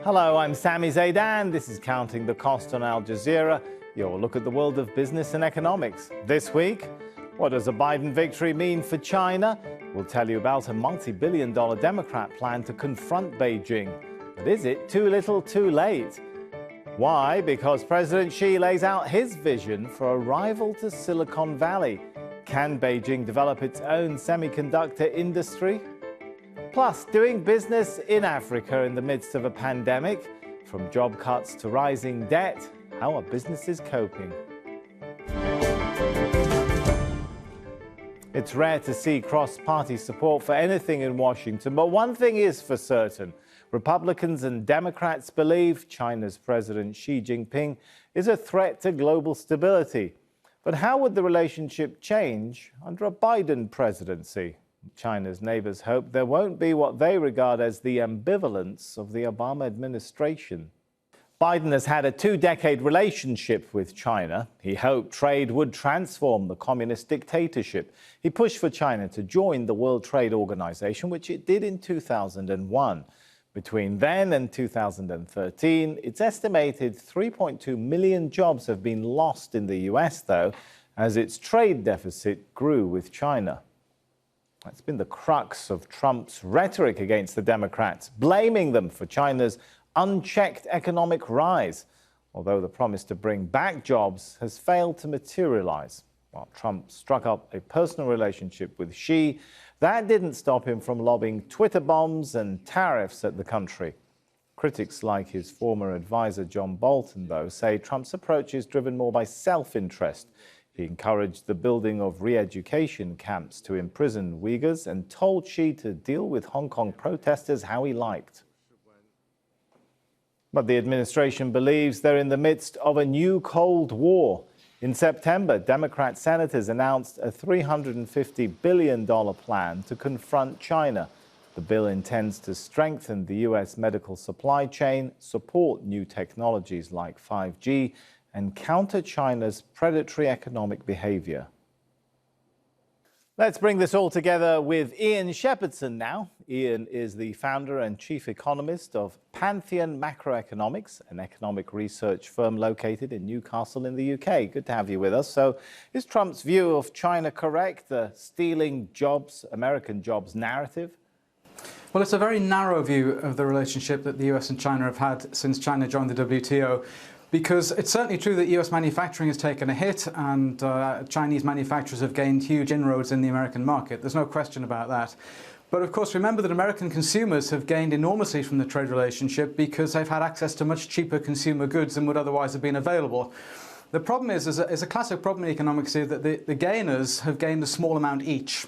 Hello, I'm Sami Zaidan. This is Counting the Cost on Al Jazeera, your look at the world of business and economics. This week, what does a Biden victory mean for China? We'll tell you about a multi-billion-dollar Democrat plan to confront Beijing. But is it too little too late? Why? Because President Xi lays out his vision for a rival to Silicon Valley. Can Beijing develop its own semiconductor industry? Plus, doing business in Africa in the midst of a pandemic, from job cuts to rising debt, how are businesses coping? It's rare to see cross-party support for anything in Washington, but one thing is for certain. Republicans and Democrats believe China's President Xi Jinping is a threat to global stability. But how would the relationship change under a Biden presidency? China's neighbors hope there won't be what they regard as the ambivalence of the Obama administration. Biden has had a two-decade relationship with China. He hoped trade would transform the communist dictatorship. He pushed for China to join the World Trade Organization, which it did in 2001. Between then and 2013, it's estimated 3.2 million jobs have been lost in the US, though, as its trade deficit grew with China. That's been the crux of Trump's rhetoric against the Democrats, blaming them for China's unchecked economic rise, although the promise to bring back jobs has failed to materialize. While Trump struck up a personal relationship with Xi, that didn't stop him from lobbing Twitter bombs and tariffs at the country. Critics like his former advisor John Bolton, though, say Trump's approach is driven more by self-interest. He encouraged the building of re-education camps to imprison Uyghurs and told Xi to deal with Hong Kong protesters how he liked. But the administration believes they're in the midst of a new Cold War. In September, Democrat senators announced a $350 billion plan to confront China. The bill intends to strengthen the U.S. medical supply chain, support new technologies like 5G, and counter China's predatory economic behavior. Let's bring this all together with Ian Shepherdson now. Ian is the founder and chief economist of Pantheon Macroeconomics, an economic research firm located in Newcastle in the UK. Good to have you with us. So is Trump's view of China correct, the stealing jobs, American jobs narrative? Well, it's a very narrow view of the relationship that the US and China have had since China joined the WTO. Because it's certainly true that US manufacturing has taken a hit and Chinese manufacturers have gained huge inroads in the American market. There's no question about that. But of course, remember that American consumers have gained enormously from the trade relationship because they've had access to much cheaper consumer goods than would otherwise have been available. The problem is a classic problem in economics here, that the gainers have gained a small amount each.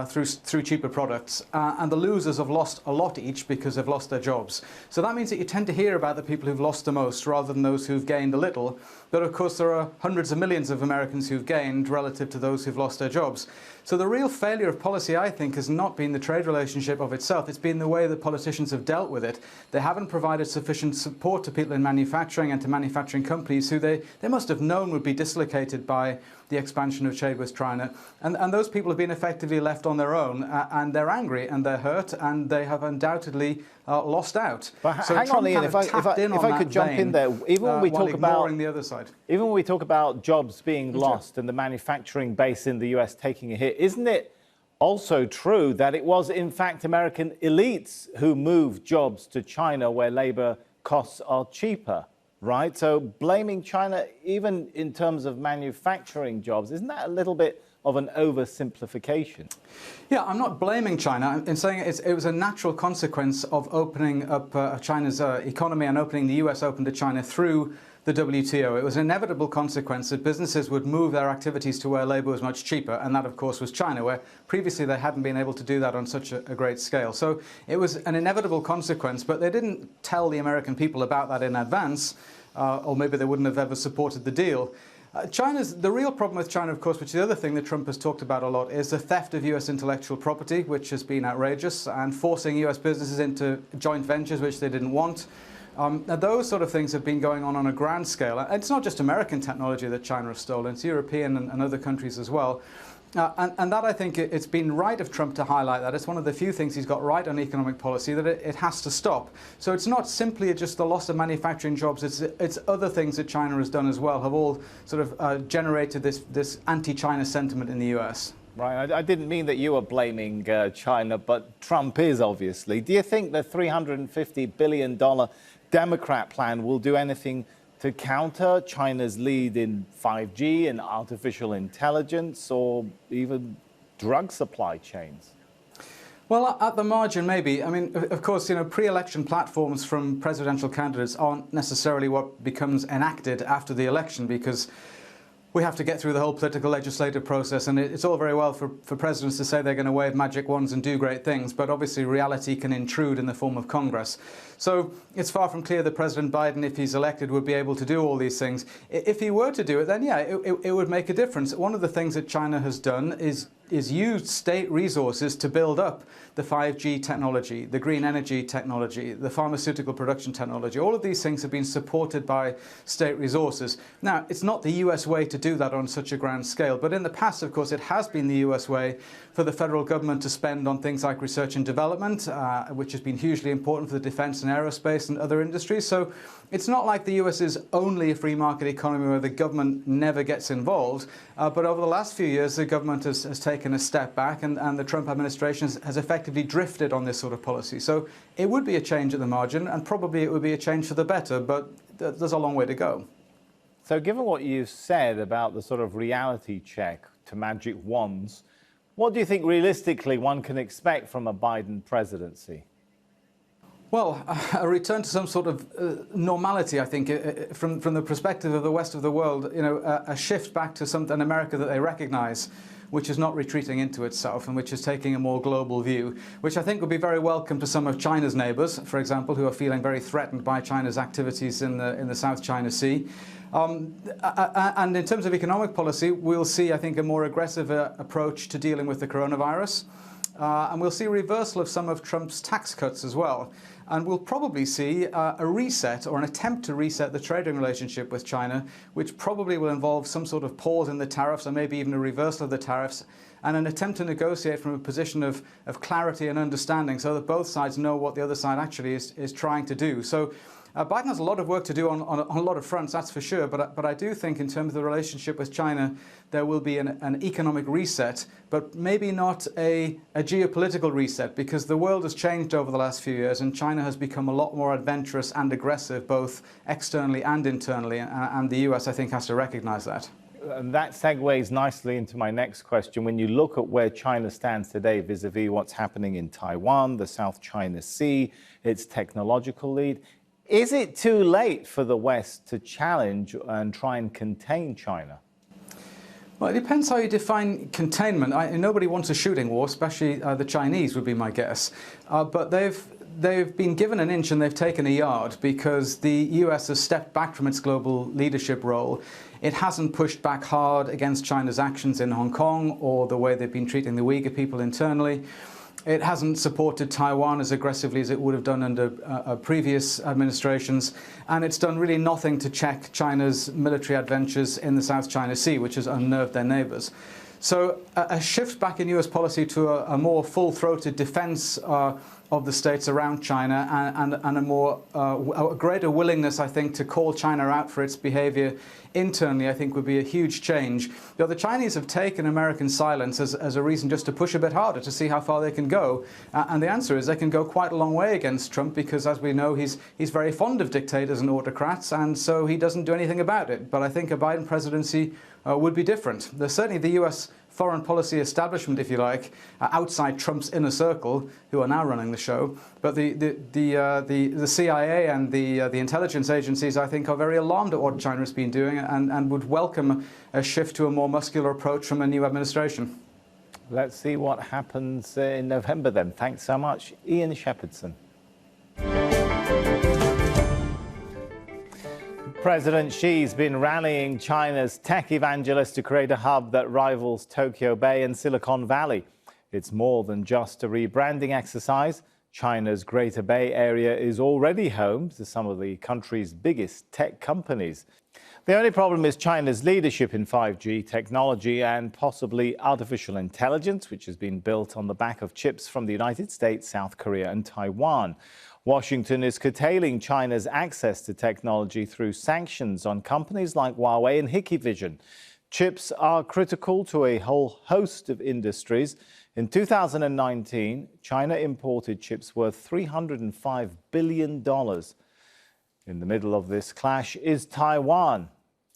Through cheaper products, and the losers have lost a lot each because they've lost their jobs. So that means that you tend to hear about the people who've lost the most rather than those who've gained a little. But of course there are hundreds of millions of Americans who've gained relative to those who've lost their jobs. So the real failure of policy, I think, has not been the trade relationship of itself. It's been the way that politicians have dealt with it. They haven't provided sufficient support to people in manufacturing and to manufacturing companies who they must have known would be dislocated by the expansion of trade with China. And those people have been effectively left on their own, and they're angry and they're hurt and they have undoubtedly lost out. But so hang on, Ian, if I could jump in there, even when we talk about the other side. Even when we talk about jobs being lost and the manufacturing base in the US taking a hit, isn't it also true that it was in fact American elites who moved jobs to China where labor costs are cheaper? Right, so blaming China, even in terms of manufacturing jobs, isn't that a little bit of an oversimplification? Yeah, I'm not blaming China. In saying it was a natural consequence of opening up China's economy and opening the US open to China through the WTO. It was an inevitable consequence that businesses would move their activities to where labor was much cheaper, and that, of course, was China, where previously they hadn't been able to do that on such a great scale. So it was an inevitable consequence, but they didn't tell the American people about that in advance, or maybe they wouldn't have ever supported the deal. The real problem with China, of course, which is the other thing that Trump has talked about a lot, is the theft of US intellectual property, which has been outrageous, and forcing US businesses into joint ventures which they didn't want. Now those sort of things have been going on a grand scale. It's not just American technology that China has stolen, it's European and other countries as well. And that, I think, it's been right of Trump to highlight that. It's one of the few things he's got right on economic policy, that it has to stop. So it's not simply just the loss of manufacturing jobs, it's other things that China has done as well, have all sort of generated this anti-China sentiment in the US. Right, I didn't mean that you were blaming China, but Trump is, obviously. Do you think the $350 billion Democrat plan will do anything to counter China's lead in 5G and artificial intelligence, or even drug supply chains? Well, at the margin, maybe. I mean, of course, pre-election platforms from presidential candidates aren't necessarily what becomes enacted after the election, because we have to get through the whole political legislative process, and it's all very well for presidents to say they're going to wave magic wands and do great things, but obviously reality can intrude in the form of Congress. So it's far from clear that President Biden, if he's elected, would be able to do all these things. If he were to do it, then yeah, it would make a difference. One of the things that China has done is used state resources to build up the 5G technology, the green energy technology, the pharmaceutical production technology. All of these things have been supported by state resources. Now, it's not the US way to do that on such a grand scale, but in the past, of course, it has been the US way for the federal government to spend on things like research and development, which has been hugely important for the defense and aerospace and other industries. So it's not like the US is only a free market economy where the government never gets involved, but over the last few years, the government has taken a step back, and the Trump administration has effectively drifted on this sort of policy. So it would be a change at the margin, and probably it would be a change for the better, but there's a long way to go. So given what you said about the sort of reality check to magic wands, what do you think realistically one can expect from a Biden presidency? Well, a return to some sort of normality, I think, from the perspective of the rest of the world, a shift back to an America that they recognize, which is not retreating into itself and which is taking a more global view, which I think would be very welcome to some of China's neighbors, for example, who are feeling very threatened by China's activities in the South China Sea. And in terms of economic policy, we'll see, I think, a more aggressive approach to dealing with the coronavirus. And we'll see a reversal of some of Trump's tax cuts as well. And we'll probably see a reset, or an attempt to reset, the trading relationship with China, which probably will involve some sort of pause in the tariffs, or maybe even a reversal of the tariffs, and an attempt to negotiate from a position of clarity and understanding, so that both sides know what the other side actually is trying to do. So Biden has a lot of work to do on a lot of fronts, that's for sure, but I do think in terms of the relationship with China, there will be an economic reset, but maybe not a geopolitical reset, because the world has changed over the last few years, and China has become a lot more adventurous and aggressive, both externally and internally, and the US, I think, has to recognize that. And that segues nicely into my next question. When you look at where China stands today vis-a-vis what's happening in Taiwan, the South China Sea, its technological lead, is it too late for the West to challenge and try and contain China? Well, it depends how you define containment. Nobody wants a shooting war, especially the Chinese would be my guess. But they've been given an inch and they've taken a yard, because the US has stepped back from its global leadership role. It hasn't pushed back hard against China's actions in Hong Kong or the way they've been treating the Uyghur people internally. It hasn't supported Taiwan as aggressively as it would have done under previous administrations, and it's done really nothing to check China's military adventures in the South China Sea, which has unnerved their neighbors. So a shift back in US policy to a more full-throated defense of the states around China, and a greater willingness, I think, to call China out for its behavior internally, I think, would be a huge change. The Chinese have taken American silence as a reason just to push a bit harder, to see how far they can go. And the answer is they can go quite a long way against Trump, because, as we know, he's very fond of dictators and autocrats, and so he doesn't do anything about it. But I think a Biden presidency would be different. There's certainly the US foreign policy establishment, if you like, outside Trump's inner circle, who are now running the show. But the CIA and the intelligence agencies, I think, are very alarmed at what China has been doing, and would welcome a shift to a more muscular approach from a new administration. Let's see what happens in November then. Thanks so much, Ian Shepherdson. President Xi's been rallying China's tech evangelists to create a hub that rivals Tokyo Bay and Silicon Valley. It's more than just a rebranding exercise. China's Greater Bay Area is already home to some of the country's biggest tech companies. The only problem is China's leadership in 5G technology and possibly artificial intelligence, which has been built on the back of chips from the United States, South Korea and Taiwan. Washington is curtailing China's access to technology through sanctions on companies like Huawei and Hikvision. Chips are critical to a whole host of industries. In 2019, China imported chips worth $305 billion. In the middle of this clash is Taiwan.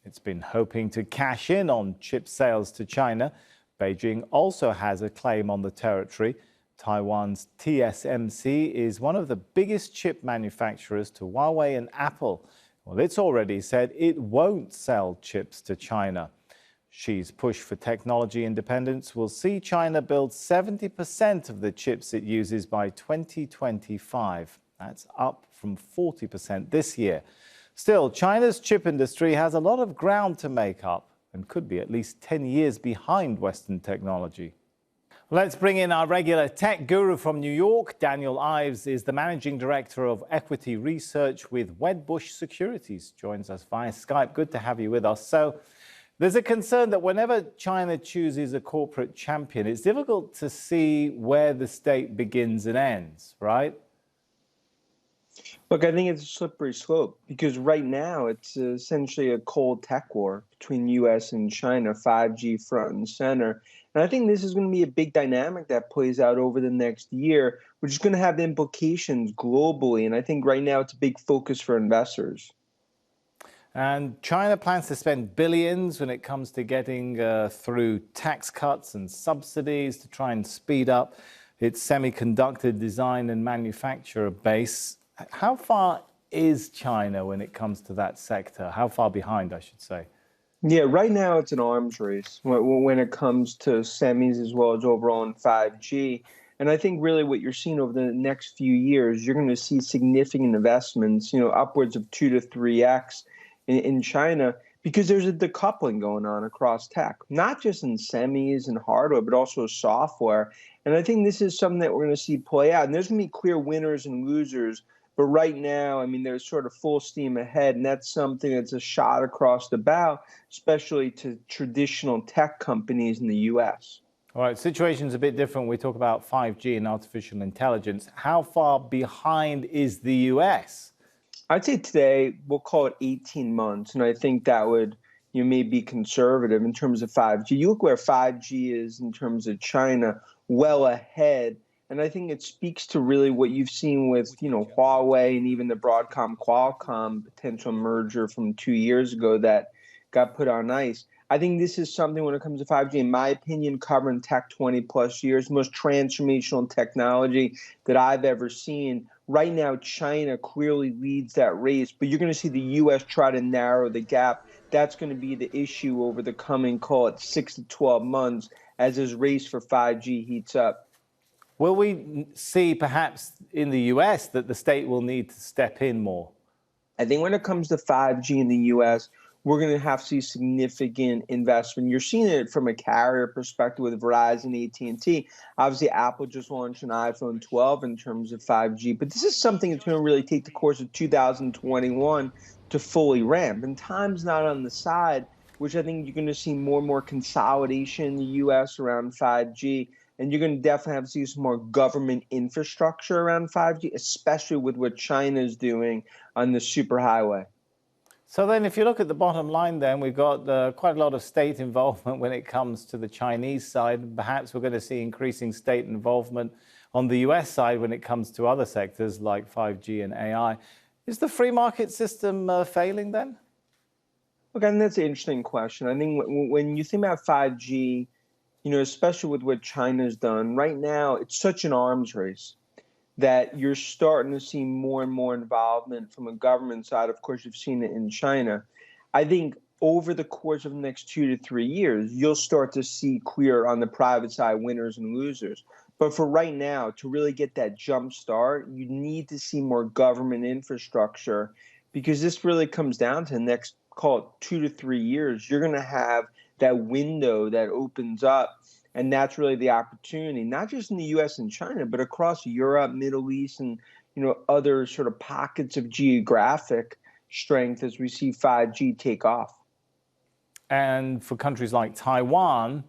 It's been hoping to cash in on chip sales to China. Beijing also has a claim on the territory. Taiwan's TSMC is one of the biggest chip manufacturers to Huawei and Apple. Well, it's already said it won't sell chips to China. Xi's push for technology independence will see China build 70% of the chips it uses by 2025. That's up from 40% this year. Still, China's chip industry has a lot of ground to make up and could be at least 10 years behind Western technology. Let's bring in our regular tech guru from New York. Daniel Ives is the managing director of equity research with Wedbush Securities. Joins us via Skype. Good to have you with us. So, there's a concern that whenever China chooses a corporate champion, it's difficult to see where the state begins and ends, right? Look, I think it's a slippery slope because right now it's essentially a cold tech war between U.S. and China, 5G front and center. And I think this is going to be a big dynamic that plays out over the next year, which is going to have implications globally. And I think right now it's a big focus for investors. And China plans to spend billions when it comes to getting through tax cuts and subsidies to try and speed up its semiconductor design and manufacturer base. How far is China when it comes to that sector? How far behind, I should say? Yeah, right now it's an arms race when it comes to semis as well as overall in 5G. And I think really what you're seeing over the next few years, you're going to see significant investments, upwards of 2 to 3x in China, because there's a decoupling going on across tech, not just in semis and hardware, but also software. And I think this is something that we're going to see play out. And there's going to be clear winners and losers. But right now, I mean, there's sort of full steam ahead. And that's something that's a shot across the bow, especially to traditional tech companies in the U.S. All right, situation's a bit different. We talk about 5G and artificial intelligence. How far behind is the U.S.? I'd say today we'll call it 18 months, and I think that would may be conservative in terms of 5G. You look where 5G is in terms of China, well ahead, and I think it speaks to really what you've seen with Huawei and even the Broadcom-Qualcomm potential merger from 2 years ago that got put on ice. I think this is something when it comes to 5G, in my opinion, covering tech 20 plus years, most transformational technology that I've ever seen. Right now, China clearly leads that race, but you're going to see the U.S. try to narrow the gap. That's going to be the issue over the coming, call it 6 to 12 months, as this race for 5G heats up. Will we see perhaps in the U.S. that the state will need to step in more? I think when it comes to 5G in the U.S., we're going to have to see significant investment. You're seeing it from a carrier perspective with Verizon, AT&T. Obviously, Apple just launched an iPhone 12 in terms of 5G, but this is something that's going to really take the course of 2021 to fully ramp. And time's not on the side, which I think you're going to see more and more consolidation in the U.S. around 5G. And you're going to definitely have to see some more government infrastructure around 5G, especially with what China's doing on the superhighway. So then if you look at the bottom line, then we've got quite a lot of state involvement when it comes to the Chinese side. Perhaps we're going to see increasing state involvement on the US side when it comes to other sectors like 5G and AI. Is the free market system failing then? Look, I think that's an interesting question. I think when you think about 5G, especially with what China's done, right now it's such an arms race that you're starting to see more and more involvement from a government side. Of course, you've seen it in China. I think over the course of the next 2 to 3 years, you'll start to see clear on the private side winners and losers. But for right now, to really get that jump start, you need to see more government infrastructure, because this really comes down to the next, call it 2 to 3 years. You're going to have that window that opens up And that's really the opportunity, not just in the US and China, but across Europe, Middle East, and other sort of pockets of geographic strength as we see 5G take off. And for countries like Taiwan,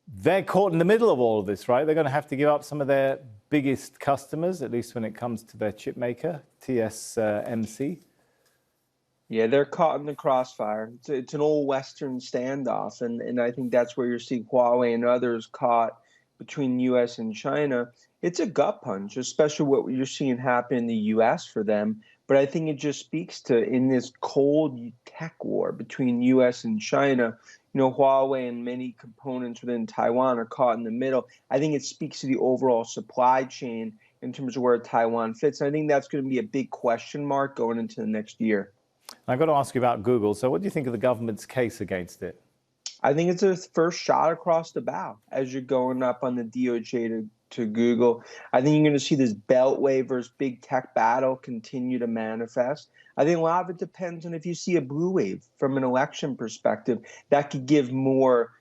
they're caught in the middle of all of this, right? They're going to have to give up some of their biggest customers, at least when it comes to their chip maker, TSMC. Yeah, they're caught in the crossfire. It's an old Western standoff, and I think that's where you're seeing Huawei and others caught between U.S. and China. It's a gut punch, especially what you're seeing happen in the U.S. for them. But I think it just speaks to, in this cold tech war between U.S. and China, Huawei and many components within Taiwan are caught in the middle. I think it speaks to the overall supply chain in terms of where Taiwan fits. And I think that's going to be a big question mark going into the next year. I've got to ask you about Google. So what do you think of the government's case against it? I think it's a first shot across the bow as you're going up on the DOJ to Google. I think you're going to see this beltway versus big tech battle continue to manifest. I think a lot of it depends on if you see a blue wave from an election perspective that could give more,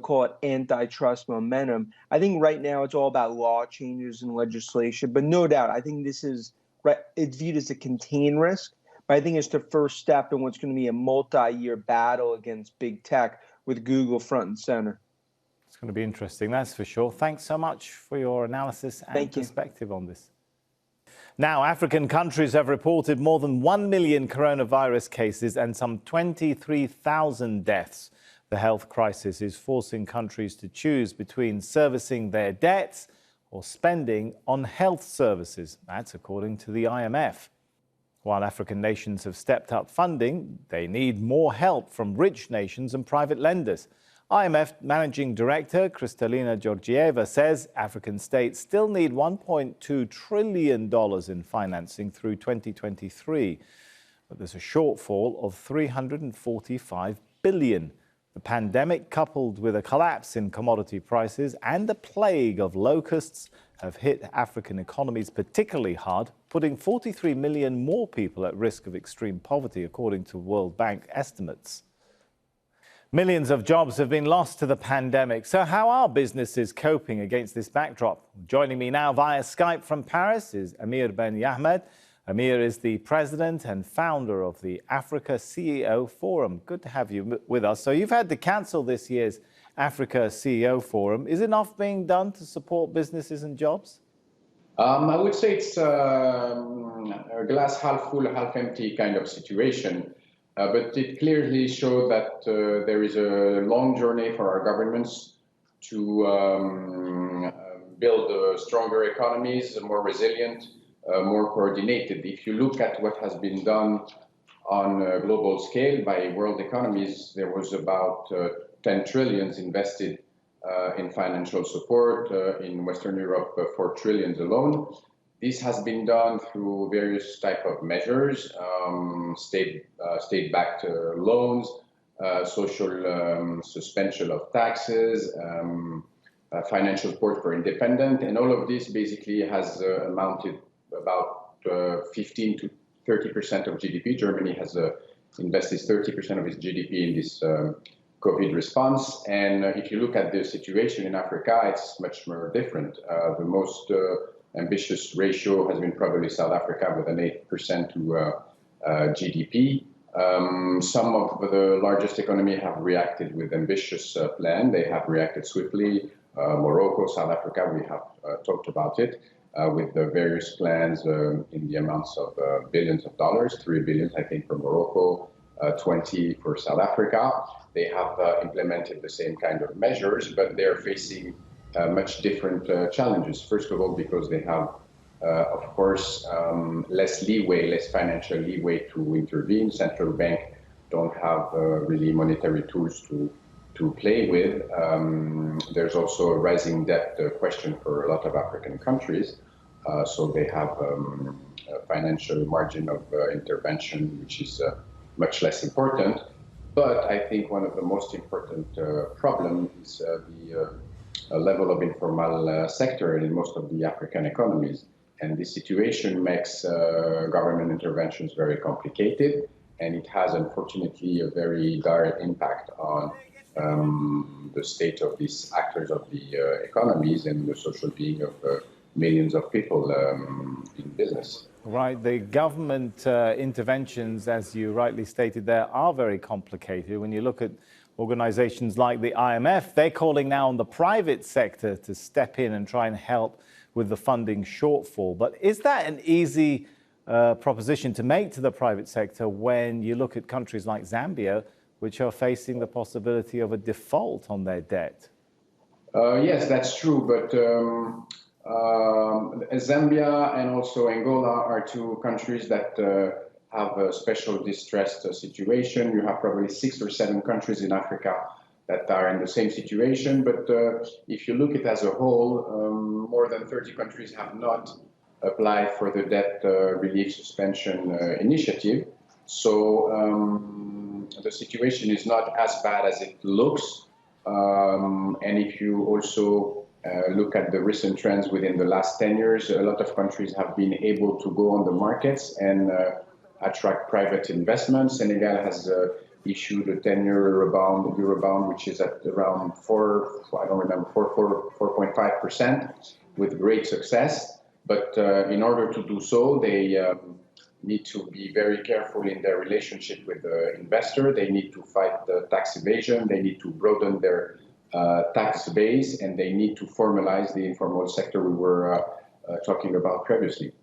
call it antitrust momentum. I think right now it's all about law changes and legislation, but no doubt, I think this is right. It's viewed as a contained risk, but I think it's the first step in what's going to be a multi-year battle against big tech with Google front and center. It's going to be interesting, that's for sure. Thanks so much for your analysis and perspective on this. Now, African countries have reported more than 1 million coronavirus cases and some 23,000 deaths. The health crisis is forcing countries to choose between servicing their debts or spending on health services. That's according to the IMF. While African nations have stepped up funding, they need more help from rich nations and private lenders. IMF Managing Director Kristalina Georgieva says African states still need $1.2 trillion in financing through 2023. But there's a shortfall of $345 billion. The pandemic, coupled with a collapse in commodity prices and the plague of locusts, have hit African economies particularly hard, putting 43 million more people at risk of extreme poverty, according to World Bank estimates. Millions of jobs have been lost to the pandemic. So how are businesses coping against this backdrop? Joining me now via Skype from Paris is Amir Ben Yahmed. Amir is the president and founder of the Africa CEO Forum. Good to have you with us. So you've had to cancel this year's Africa CEO Forum. Is enough being done to support businesses and jobs? I would say it's a glass half full, half empty kind of situation. But it clearly showed that there is a long journey for our governments to build stronger economies, more resilient, more coordinated. If you look at what has been done on a global scale by world economies, there was about 10 trillion invested in financial support. In Western Europe, 4 trillion alone. This has been done through various type of measures, state-backed loans, social suspension of taxes, financial support for independent, and all of this basically has amounted about 15 to 30% of GDP. Germany has invested 30% of its GDP in this COVID response. And if you look at the situation in Africa, it's much more different. The most ambitious ratio has been probably South Africa with an 8% to GDP. Some of the largest economies have reacted with ambitious plan. They have reacted swiftly. Morocco, South Africa, we have talked about it with the various plans in the amounts of billions of dollars, 3 billion, I think, for Morocco, 20 for South Africa. They have implemented the same kind of measures, but they're facing much different challenges. First of all, because they have, of course, less leeway, less financial leeway to intervene. Central bank don't have really monetary tools to play with. There's also a rising debt question for a lot of African countries. So they have a financial margin of intervention, which is much less important. But I think one of the most important problems is the level of informal sector in most of the African economies. And this situation makes government interventions very complicated. And it has, unfortunately, a very direct impact on the state of these actors of the economies and the social being of millions of people in business. Right. The government interventions, as you rightly stated there, are very complicated. When you look at organizations like the IMF, they're calling now on the private sector to step in and try and help with the funding shortfall. But is that an easy proposition to make to the private sector when you look at countries like Zambia, which are facing the possibility of a default on their debt? Yes, that's true. But Zambia and also Angola are two countries that have a special distressed situation. You have probably 6 or 7 countries in Africa that are in the same situation. But if you look at it as a whole, more than 30 countries have not applied for the debt relief suspension initiative. So the situation is not as bad as it looks. And if you also look at the recent trends within the last 10 years, a lot of countries have been able to go on the markets and attract private investment. Senegal has issued a 10-year Eurobond, which is at around 4.5% with great success. But in order to do so, they need to be very careful in their relationship with the investor. They need to fight the tax evasion. They need to broaden their tax base, and they need to formalize the informal sector we were talking about previously.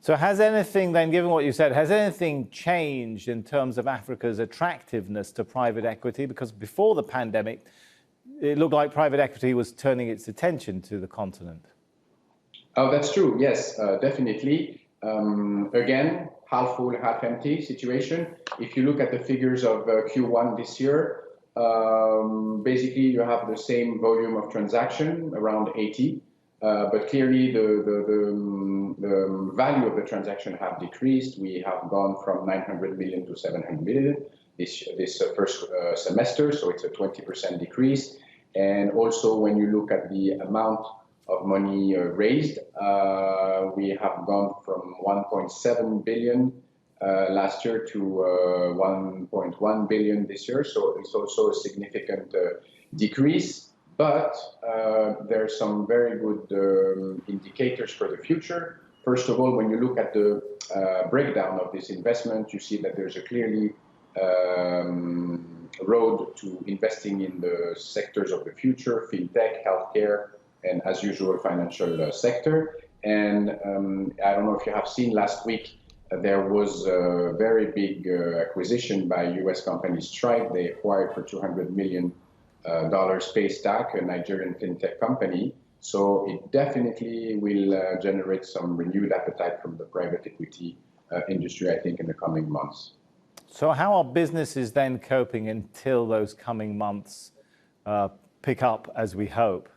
So has anything then, given what you said, has anything changed in terms of Africa's attractiveness to private equity? Because before the pandemic, it looked like private equity was turning its attention to the continent. Oh, that's true. Yes, definitely. Again, half full, half empty situation. If you look at the figures of Q1 this year, basically you have the same volume of transaction, around 80. But clearly the value of the transaction have decreased. We have gone from 900 million to 700 million this first semester, so it's a 20% decrease. And also when you look at the amount of money raised, we have gone from 1.7 billion last year to 1.1 billion this year, so it's also a significant decrease. But there are some very good indicators for the future. First of all, when you look at the breakdown of this investment, you see that there's a clearly road to investing in the sectors of the future, fintech, healthcare, and as usual, financial sector. And I don't know if you have seen last week, there was a very big acquisition by US company Stripe. They acquired for $200 million Paystack, a Nigerian fintech company. So it definitely will generate some renewed appetite from the private equity industry, I think, in the coming months. So how are businesses then coping until those coming months pick up as we hope?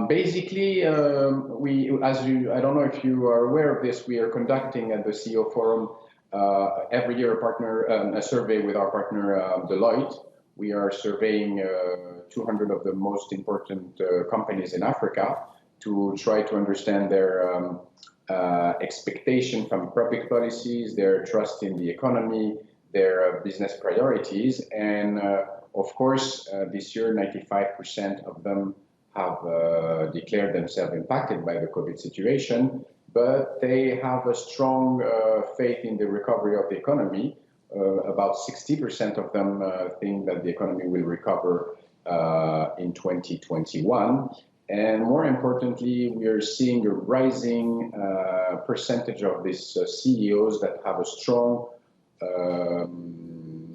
Basically, I don't know if you are aware of this, we are conducting at the CEO Forum every year a survey with our partner Deloitte. We are surveying 200 of the most important companies in Africa to try to understand their expectation from public policies, their trust in the economy, their business priorities. And of course, this year, 95% of them have declared themselves impacted by the COVID situation, but they have a strong faith in the recovery of the economy. About 60% of them think that the economy will recover in 2021. And more importantly, we are seeing a rising percentage of these CEOs that have a strong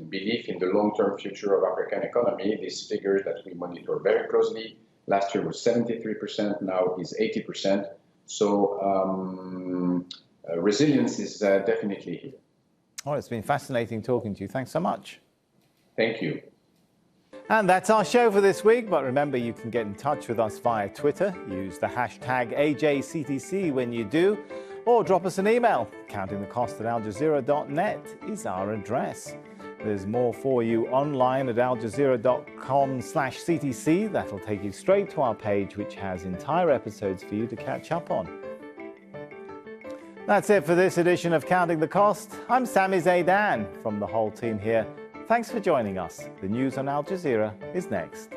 belief in the long-term future of African economy. These figures that we monitor very closely. Last year was 73%, now is 80%. So resilience is definitely here. Oh, it's been fascinating talking to you. Thanks so much. Thank you. And that's our show for this week. But remember, you can get in touch with us via Twitter. Use the hashtag AJCTC when you do, or drop us an email. countingthecost@aljazeera.net is our address. There's more for you online at aljazeera.com/CTC. That'll take you straight to our page, which has entire episodes for you to catch up on. That's it for this edition of Counting the Cost. I'm Sami Zaidan from the whole team here. Thanks for joining us. The news on Al Jazeera is next.